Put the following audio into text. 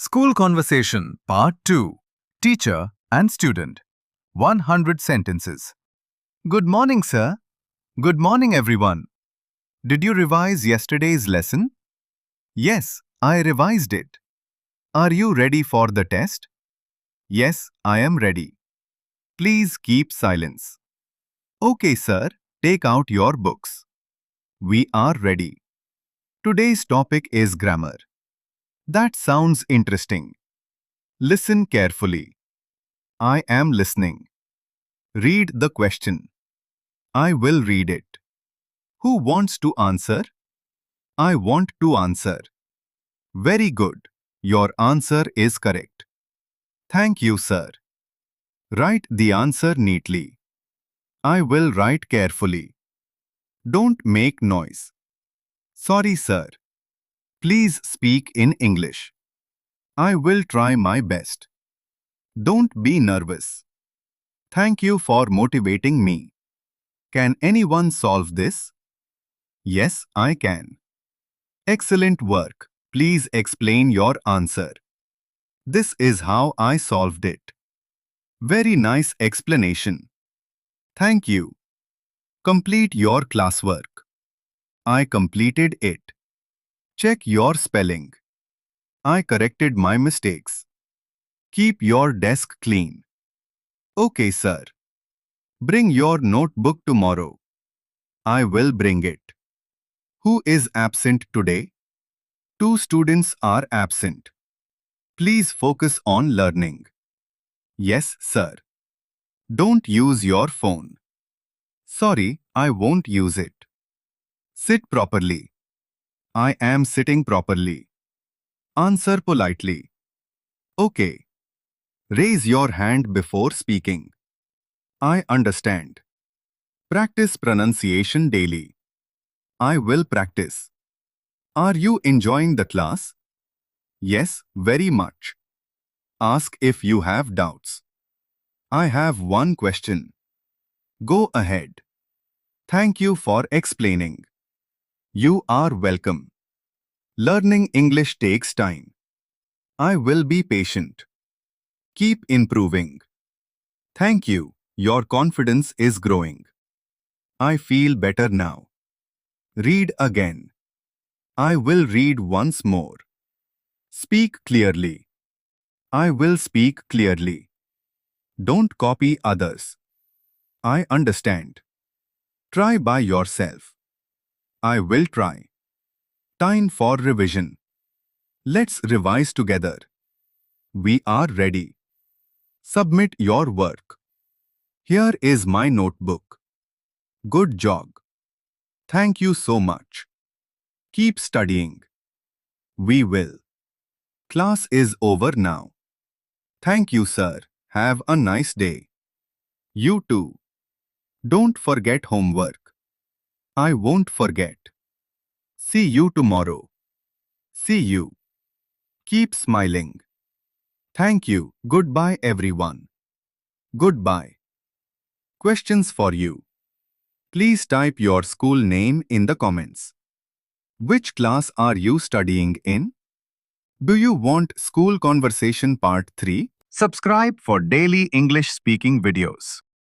School Conversation Part 2 Teacher and Student 100 Sentences. Good morning, sir. Good morning, everyone. Did you revise yesterday's lesson? Yes, I revised it. Are you ready for the test? Yes, I am ready. Please keep silence. Okay, sir. Take out your books. We are ready. Today's topic is grammar. That sounds interesting. Listen carefully. I am listening. Read the question. I will read it. Who wants to answer? I want to answer. Very good. Your answer is correct. Thank you, sir. Write the answer neatly. I will write carefully. Don't make noise. Sorry, sir. Please speak in English. I will try my best. Don't be nervous. Thank you for motivating me. Can anyone solve this? Yes, I can. Excellent work. Please explain your answer. This is how I solved it. Very nice explanation. Thank you. Complete your classwork. I completed it. Check your spelling. I corrected my mistakes. Keep your desk clean. Okay, sir. Bring your notebook tomorrow. I will bring it. Who is absent today? 2 students are absent. Please focus on learning. Yes, sir. Don't use your phone. Sorry, I won't use it. Sit properly. I am sitting properly. Answer politely. Okay. Raise your hand before speaking. I understand. Practice pronunciation daily. I will practice. Are you enjoying the class? Yes, very much. Ask if you have doubts. I have one question. Go ahead. Thank you for explaining. You are welcome. Learning English takes time. I will be patient. Keep improving. Thank you. Your confidence is growing. I feel better now. Read again. I will read once more. Speak clearly. I will speak clearly. Don't copy others. I understand. Try by yourself. I will try. Time for revision. Let's revise together. We are ready. Submit your work. Here is my notebook. Good job. Thank you so much. Keep studying. We will. Class is over now. Thank you, sir. Have a nice day. You too. Don't forget homework. I won't forget. See you tomorrow. See you. Keep smiling. Thank you. Goodbye, everyone. Goodbye. Questions for you. Please type your school name in the comments. Which class are you studying in? Do you want School Conversation Part 3? Subscribe for daily English speaking videos.